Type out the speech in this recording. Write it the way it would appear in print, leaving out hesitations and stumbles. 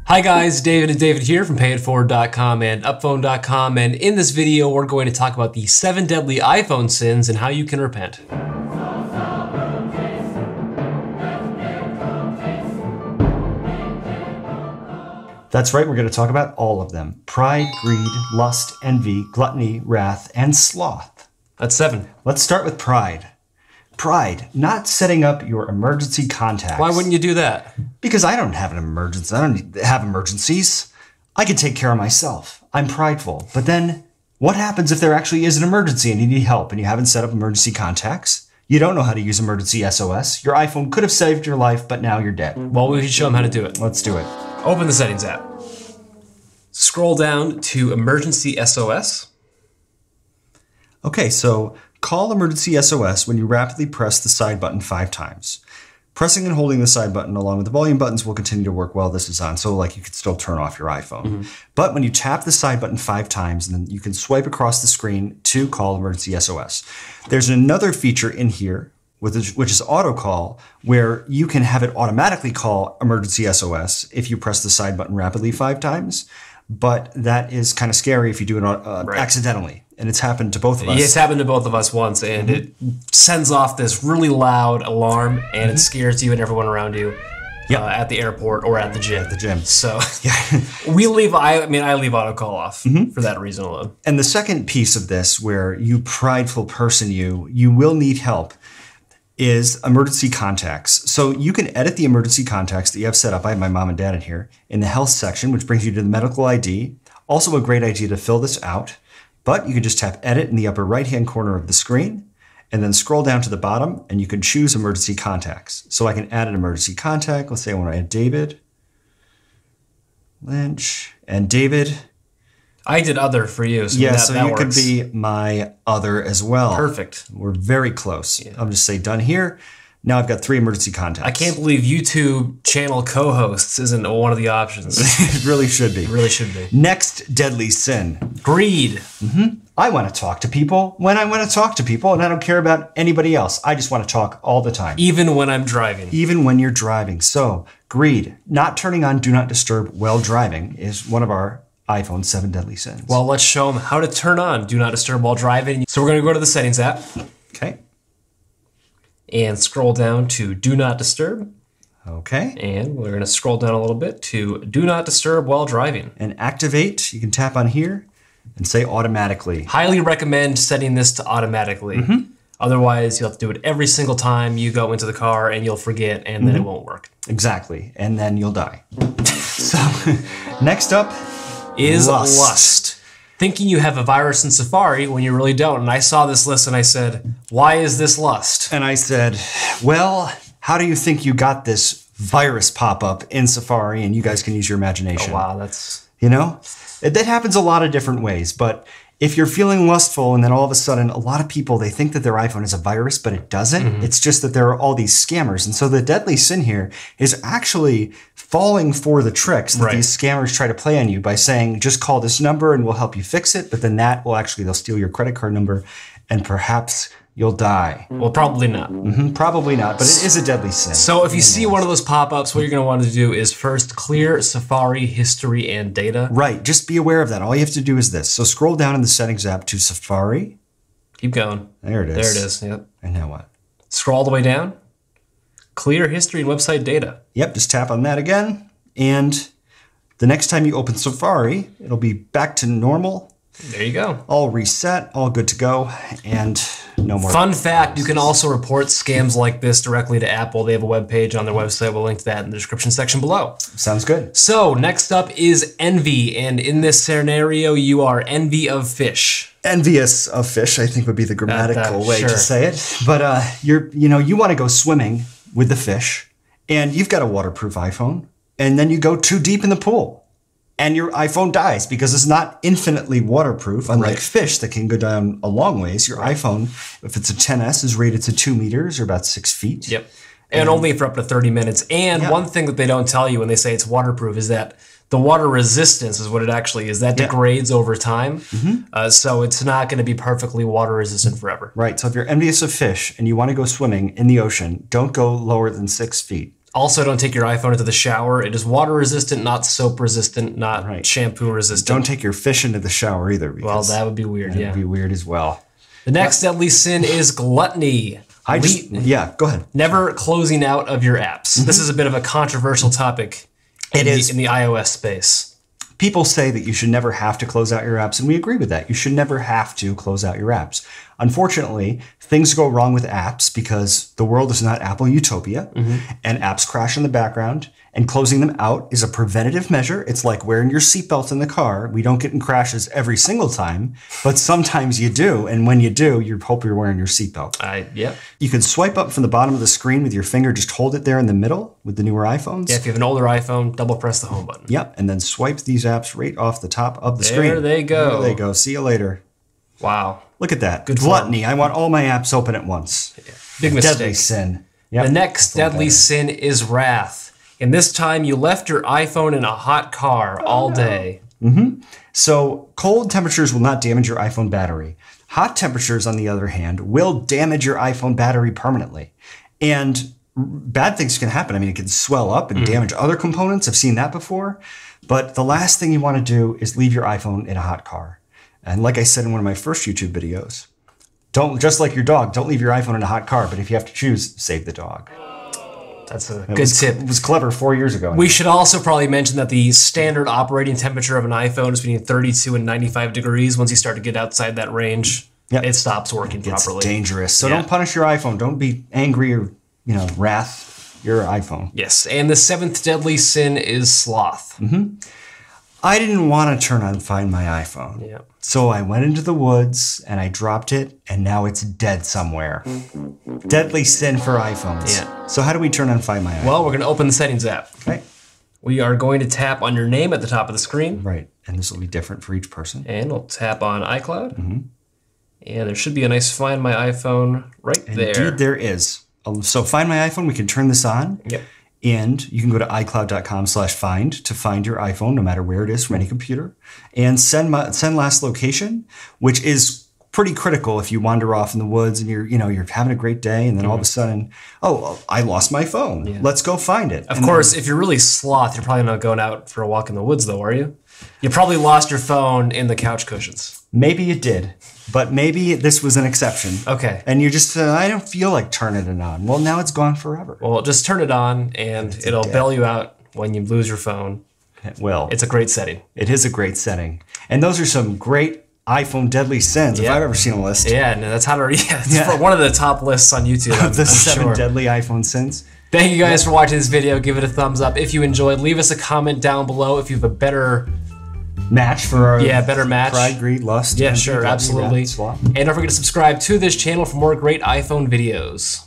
Hi guys, David here from Payette.com and Upphone.com, and in this video we're going to talk about the 7 deadly iPhone sins and how you can repent. That's right, we're going to talk about all of them. Pride, greed, lust, envy, gluttony, wrath, and sloth. That's 7. Let's start with pride. Pride, not setting up your emergency contacts. Why wouldn't you do that? Because I don't have an emergency. I don't have emergencies. I can take care of myself. I'm prideful. But then what happens if there actually is an emergency and you need help and you haven't set up emergency contacts? You don't know how to use Emergency SOS. Your iPhone could have saved your life, but now you're dead. Well, we should show them how to do it. Let's do it. Open the Settings app. Scroll down to Emergency SOS. Okay, so call Emergency SOS when you rapidly press the side button 5 times. Pressing and holding the side button along with the volume buttons will continue to work while this is on, so like you can still turn off your iPhone. But when you tap the side button 5 times, then you can swipe across the screen to call Emergency SOS. There's another feature in here, which is auto call, where you can have it automatically call Emergency SOS if you press the side button rapidly 5 times. But that is kind of scary if you do it accidentally. And it's happened to both of us. It's happened to both of us once, and it sends off this really loud alarm, and it scares you and everyone around you at the airport or at the gym. So we leave. I leave auto call off for that reason alone. And the second piece of this, where you prideful person, you will need help, is emergency contacts. So you can edit the emergency contacts that you have set up. I have my mom and dad in here in the health section, which brings you to the medical ID. Also a great idea to fill this out. But you can just tap edit in the upper right-hand corner of the screen and then scroll down to the bottom and you can choose emergency contacts. So I can add an emergency contact. Let's say I want to add David Lynch and David. I did other for you. So yeah, that, so that you works. could be my other as well. Perfect. We're very close. Yeah. I'll just say done here. Now I've got 3 emergency contacts. I can't believe YouTube channel co-hosts isn't one of the options. It really should be. It really should be. Next deadly sin. Greed. I want to talk to people when I want to talk to people, and I don't care about anybody else. I just want to talk all the time. Even when I'm driving. Even when you're driving. So, greed. Not turning on Do Not Disturb while driving is one of our iPhone 7 deadly sins. Well, let's show them how to turn on Do Not Disturb while driving. So we're going to go to the Settings app. Okay. And scroll down to Do Not Disturb. Okay. And we're going to scroll down a little bit to Do Not Disturb while driving. And activate. You can tap on here and say automatically. Highly recommend setting this to automatically. Otherwise, you'll have to do it every single time you go into the car and you'll forget and then it won't work. Exactly. And then you'll die. So next up is lust. Thinking you have a virus in Safari when you really don't. And I saw this list and I said, why is this lust? And I said, well, how do you think you got this virus pop-up in Safari? And you guys can use your imagination. Oh, wow, that's... You know, that happens a lot of different ways. But if you're feeling lustful and then all of a sudden, a lot of people, they think that their iPhone is a virus, but it doesn't. It's just that there are all these scammers. And so the deadly sin here is actually falling for the tricks that these scammers try to play on you by saying, just call this number and we'll help you fix it. But then that will actually, they'll steal your credit card number and perhaps you'll die. Well, probably not. Probably not, but it is a deadly sin. So if you see one of those pop-ups, what you're going to want to do is first clear Safari history and data. Right, just be aware of that. All you have to do is this. So scroll down in the Settings app to Safari. Keep going. There it is. There it is, yep. And now what? Scroll all the way down. Clear history and website data. Yep, just tap on that again. And the next time you open Safari, it'll be back to normal. There you go. All reset, all good to go, and no more. Fun fact, you can also report scams like this directly to Apple. They have a webpage on their website. We'll link to that in the description section below. Sounds good. So next up is envy, and in this scenario, you are envy of fish. Envious of fish, I think would be the grammatical way sure. to say it. But you want to go swimming with the fish, and you've got a waterproof iPhone, and then you go too deep in the pool. And your iPhone dies because it's not infinitely waterproof, unlike fish that can go down a long ways. Your iPhone, if it's a XS, is rated to 2 meters or about 6 feet. Yep. And only for up to 30 minutes. And one thing that they don't tell you when they say it's waterproof is that the water resistance is what it actually is. That degrades over time. So it's not going to be perfectly water resistant forever. Right. So if you're envious of fish and you want to go swimming in the ocean, don't go lower than 6 feet. Also, don't take your iPhone into the shower. It is water resistant, not soap resistant, not shampoo resistant. Don't take your fish into the shower either. Well, that would be weird, That would be weird as well. The next deadly sin is gluttony. Go ahead. Never closing out of your apps. This is a bit of a controversial topic in the iOS space. People say that you should never have to close out your apps, and we agree with that. You should never have to close out your apps. Unfortunately, things go wrong with apps because the world is not Apple utopia, and apps crash in the background, and closing them out is a preventative measure. It's like wearing your seatbelt in the car. We don't get in crashes every single time, but sometimes you do, and when you do, you hope you're wearing your seatbelt. Yep. You can swipe up from the bottom of the screen with your finger, just hold it there in the middle with the newer iPhones. Yeah, if you have an older iPhone, double press the home button. Yep, and then swipe these apps right off the top of the screen. There they go. There they go. See you later. Wow. Look at that. Good Gluttony. I want all my apps open at once. Yeah. Big mistake. Deadly sin. Yep. The next deadly sin is wrath. And this time you left your iPhone in a hot car all day. So cold temperatures will not damage your iPhone battery. Hot temperatures, on the other hand, will damage your iPhone battery permanently. And bad things can happen. I mean, it can swell up and damage other components. I've seen that before. But the last thing you want to do is leave your iPhone in a hot car. And like I said in one of my first YouTube videos, just like your dog, don't leave your iPhone in a hot car. But if you have to choose, save the dog. That's a good tip. It was clever 4 years ago. We should also probably mention that the standard operating temperature of an iPhone is between 32 and 95 degrees. Once you start to get outside that range, it stops working properly. It's dangerous. So don't punish your iPhone. Don't be angry or, wrath your iPhone. Yes. And the seventh deadly sin is sloth. I didn't want to turn on Find My iPhone. Yeah. So I went into the woods and I dropped it, and now it's dead somewhere. Deadly sin for iPhones. Yeah. So how do we turn on Find My iPhone? Well, we're going to open the settings app. Okay. We are going to tap on your name at the top of the screen. Right. And this will be different for each person. And we'll tap on iCloud. And there should be a nice Find My iPhone right there. Indeed, there is. So Find My iPhone, we can turn this on. Yep. And you can go to iCloud.com/find to find your iPhone, no matter where it is from any computer, and send last location, which is pretty critical if you wander off in the woods and you're having a great day, and then all of a sudden, I lost my phone. Yeah. Let's go find it. Of course, if you're really sloth, you're probably not going out for a walk in the woods, though, are you? You probably lost your phone in the couch cushions. Maybe you did. But maybe this was an exception. Okay. And you just said, I don't feel like turning it on. Well, now it's gone forever. Well, just turn it on, and it'll bail you out when you lose your phone. It will. It's a great setting. It is a great setting. And those are some great iPhone deadly sins, if I've ever seen a list. Yeah, no, that's how to... it's one of the top lists on YouTube, of the 7 deadly iPhone sins. Thank you guys for watching this video. Give it a thumbs up if you enjoyed. Leave us a comment down below if you have a better... match for our better match. Pride, greed, lust. Yeah, sure, absolutely. And don't forget to subscribe to this channel for more great iPhone videos.